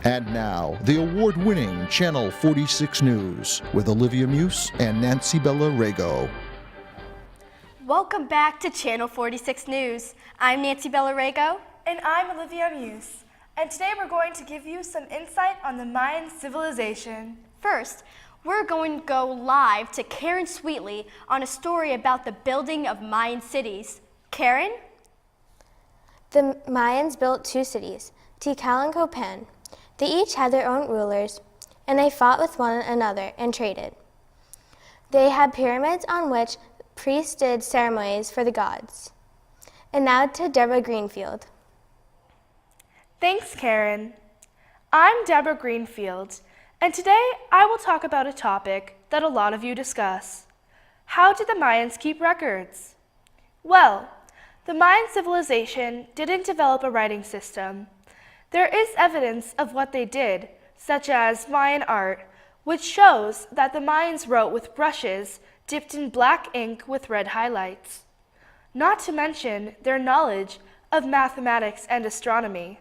And now, the award-winning Channel 46 News with Olivia Muse and Nancy Bella Rego. Welcome back to Channel 46 News. I'm Nancy Bella Rego. And I'm Olivia Muse. And today we're going to give you some insight on the Mayan civilization. First, we're going to go live to Karen Sweetley on a story about the building of Mayan cities. Karen? The Mayans built two cities, Tikal and Copan. They each had their own rulers, and they fought with one another and traded. They had pyramids on which priests did ceremonies for the gods. And now to Deborah Greenfield. Thanks, Karen. I'm Deborah Greenfield, and today I will talk about a topic that a lot of you discuss. How did the Mayans keep records? Well, the Mayan civilization didn't develop a writing system. There is evidence of what they did, such as Mayan art, which shows that the Mayans wrote with brushes dipped in black ink with red highlights. Not to mention their knowledge of mathematics and astronomy.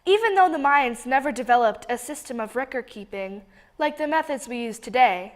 Even though the Mayans never developed a system of record keeping like the methods we use today,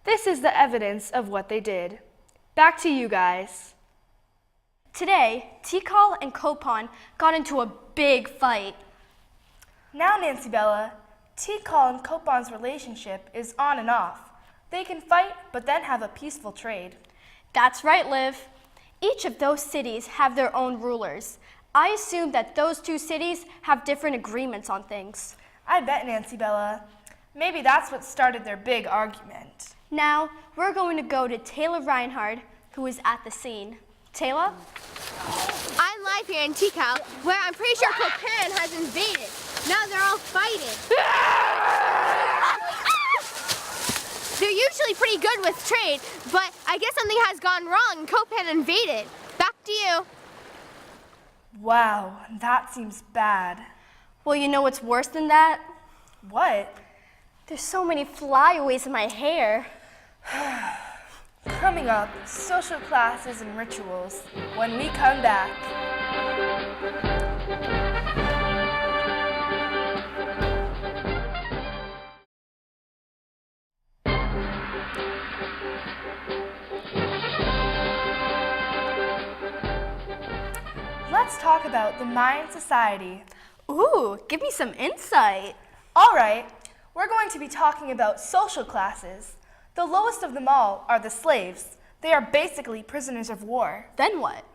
this is the evidence of what they did. Back to you guys. Today, Tikal and Copan got into a big fight. Now, Nancy Bella, Tikal and Copan's relationship is on and off. They can fight, but then have a peaceful trade. That's right, Liv. Each of those cities have their own rulers. I assume that those two cities have different agreements on things. I bet, Nancy Bella. Maybe that's what started their big argument. Now, we're going to go to Taylor Reinhardt, who is at the scene. Taylor? I'm live here in Tikal, where I'm pretty sure Copan has invaded. Now they're all fighting. They're usually pretty good with trade, but I guess something has gone wrong and Copan invaded. Back to you. Wow, that seems bad. Well, you know what's worse than that? What? There's so many flyaways in my hair. Coming up, social classes and rituals when we come back. Let's talk about the Mayan society. Ooh, give me some insight. All right, we're going to be talking about social classes. The lowest of them all are the slaves. They are basically prisoners of war. Then what?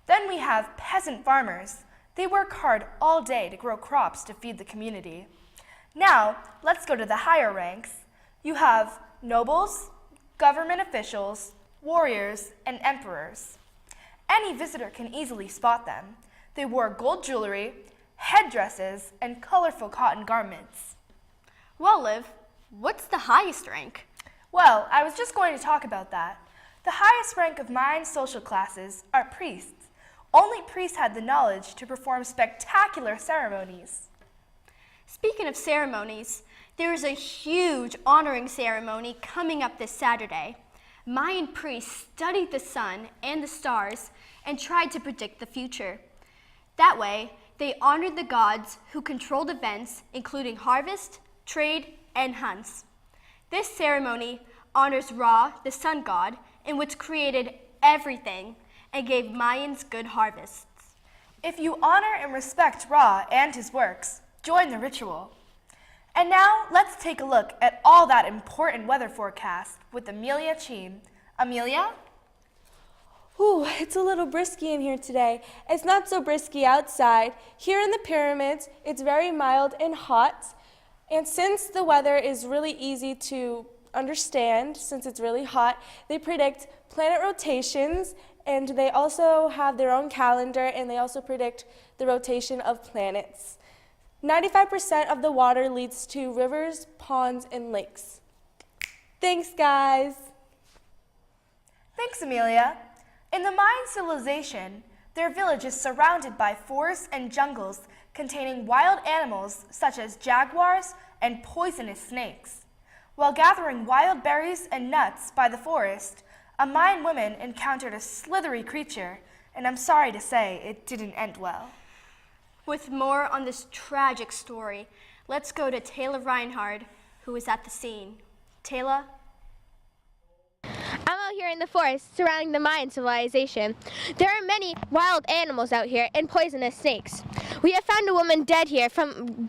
Then we have peasant farmers. They work hard all day to grow crops to feed the community. Now, let's go to the higher ranks. You have nobles, government officials, warriors, and emperors. Any visitor can easily spot them. They wore gold jewelry, headdresses, and colorful cotton garments. Well, Liv, what's the highest rank? Well, I was just going to talk about that. The highest rank of Mayan social classes are priests. Only priests had the knowledge to perform spectacular ceremonies. Speaking of ceremonies, there is a huge honoring ceremony coming up this Saturday. Mayan priests studied the sun and the stars and tried to predict the future. That way, they honored the gods who controlled events including harvest, trade, and hunts. This ceremony honors Ra, the sun god, in which created everything and gave Mayans good harvests. If you honor and respect Ra and his works, join the ritual. And now, let's take a look at all that important weather forecast with Amelia Cheen. Amelia? Ooh, it's a little brisky in here today. It's not so brisky outside. Here in the pyramids, it's very mild and hot. And since the weather is really easy to understand, since it's really hot, they predict planet rotations, and they also have their own calendar, and they also predict the rotation of planets. 95% of the water leads to rivers, ponds, and lakes. Thanks, guys. Thanks, Amelia. In the Mayan civilization, their village is surrounded by forests and jungles containing wild animals such as jaguars and poisonous snakes. While gathering wild berries and nuts by the forest, a Mayan woman encountered a slithery creature and I'm sorry to say it didn't end well. With more on this tragic story, let's go to Taylor Reinhard, who was at the scene. Taylor? I'm out here in the forest surrounding the Mayan civilization. There are many wild animals out here and poisonous snakes. We have found a woman dead here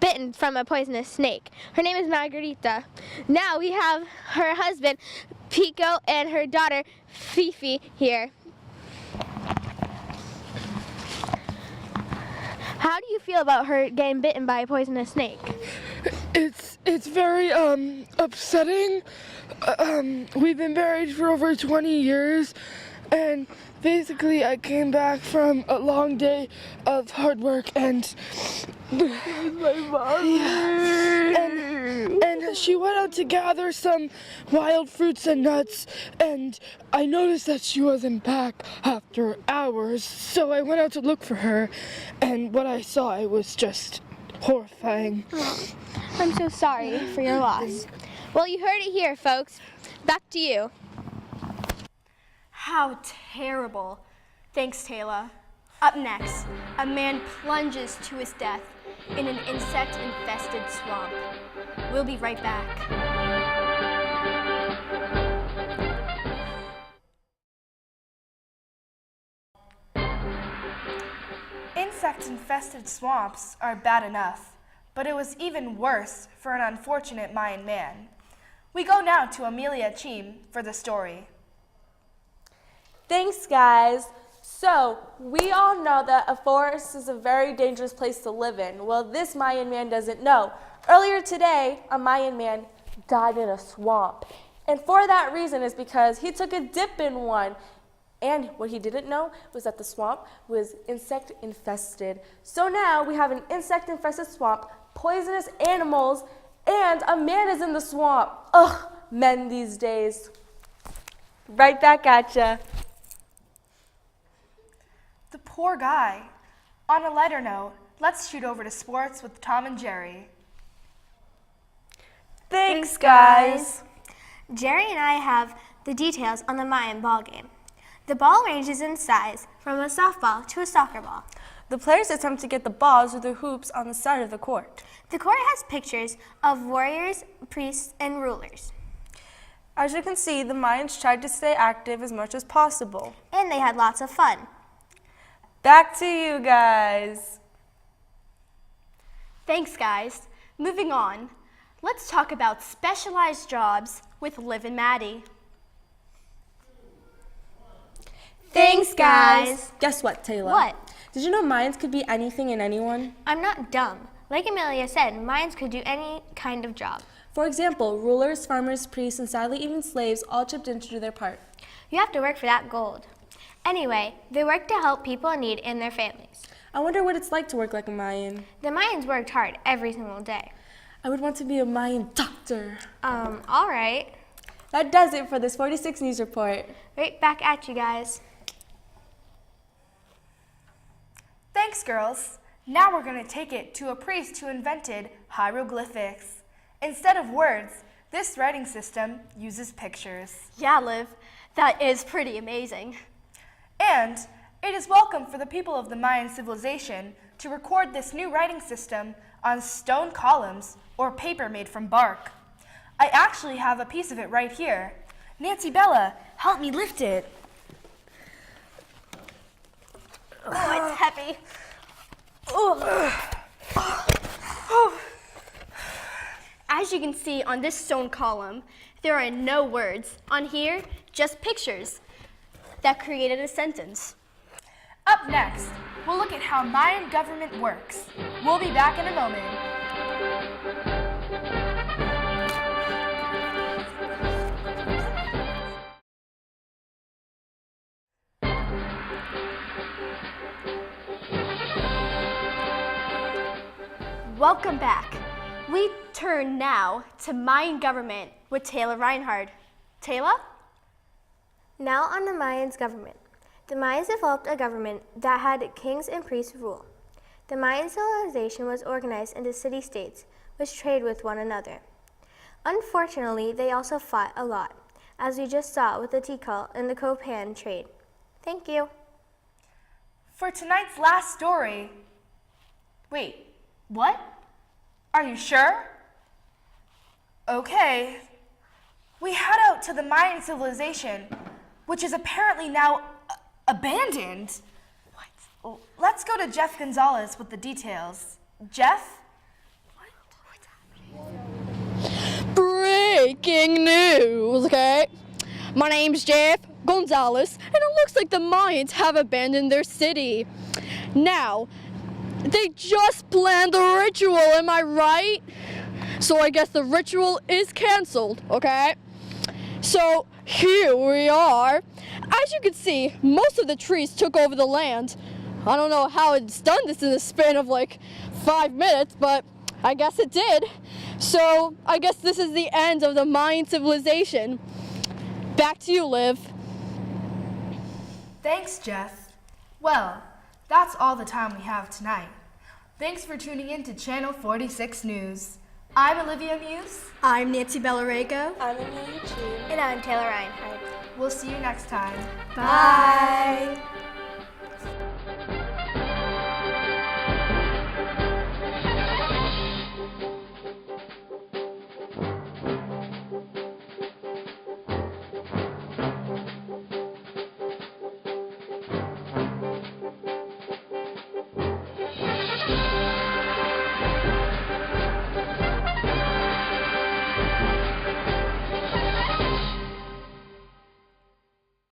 bitten from a poisonous snake. Her name is Margarita. Now we have her husband, Pico, and her daughter, Fifi, here. How do you feel about her getting bitten by a poisonous snake? It's very upsetting. We've been married for over 20 years, and basically I came back from a long day of hard work, and my mom. And she went out to gather some wild fruits and nuts, and I noticed that she wasn't back after hours, so I went out to look for her, and what I saw, it was just horrifying. I'm so sorry for your loss. Well, you heard it here, folks. Back to you. How terrible. Thanks, Taylor. Up next, a man plunges to his death in an insect-infested swamp. We'll be right back. Insect-infested swamps are bad enough, but it was even worse for an unfortunate Mayan man. We go now to Amelia Chim for the story. Thanks, guys. So, we all know that a forest is a very dangerous place to live in. Well, this Mayan man doesn't know. Earlier today, a Mayan man died in a swamp. And for that reason is because he took a dip in one. And what he didn't know was that the swamp was insect infested. So now we have an insect infested swamp, poisonous animals, and a man is in the swamp. Ugh, men these days. Right back at ya. The poor guy. On a lighter note, let's shoot over to sports with Tom and Jerry. Thanks, guys. Jerry and I have the details on the Mayan ball game. The ball ranges in size from a softball to a soccer ball. The players attempt to get the balls through the hoops on the side of the court. The court has pictures of warriors, priests, and rulers. As you can see, the Mayans tried to stay active as much as possible. And they had lots of fun. Back to you guys. Thanks, guys. Moving on, let's talk about specialized jobs with Liv and Maddie. Thanks, guys. Guess what, Taylor? What? Did you know Mayans could be anything and anyone? I'm not dumb. Like Amelia said, Mayans could do any kind of job. For example, rulers, farmers, priests, and sadly even slaves all chipped in to do their part. You have to work for that gold. Anyway, they work to help people in need and their families. I wonder what it's like to work like a Mayan. The Mayans worked hard every single day. I would want to be a Mayan doctor. All right. That does it for this 46 News Report. Right back at you guys. Thanks, girls. Now we're going to take it to a priest who invented hieroglyphics. Instead of words, this writing system uses pictures. Yeah, Liv, that is pretty amazing. And it is welcome for the people of the Mayan civilization to record this new writing system on stone columns or paper made from bark. I actually have a piece of it right here. Nancy Bella, help me lift it. Oh, it's heavy. As you can see on this stone column, there are no words. On here, just pictures that created a sentence. Up next, we'll look at how Mayan government works. We'll be back in a moment. Welcome back. We turn now to Mayan government with Taylor Reinhard. Taylor? Now on the Mayans' government. The Mayans developed a government that had kings and priests rule. The Mayan civilization was organized into city-states, which trade with one another. Unfortunately, they also fought a lot, as we just saw with the Tikal and the Copan trade. Thank you. for tonight's last story. Wait, what? Are you sure? Okay. We head out to the Mayan civilization, which is apparently now abandoned. What? Let's go to Jeff Gonzalez with the details. Jeff? Breaking news, okay? My name's Jeff Gonzalez, and it looks like the Mayans have abandoned their city. Now, they just planned the ritual, am I right? So I guess the ritual is canceled, okay? So here we are. As you can see, most of the trees took over the land. I don't know how it's done this in the span of like 5 minutes, but I guess it did. So I guess this is the end of the Mayan civilization. Back to you, Liv. Thanks, Jeff. Well, that's all the time we have tonight. Thanks for tuning in to Channel 46 News. I'm Olivia Muse. I'm Nancy Bellarego. I'm Amelia Chu. And I'm Taylor Reinhardt. We'll see you next time. Bye.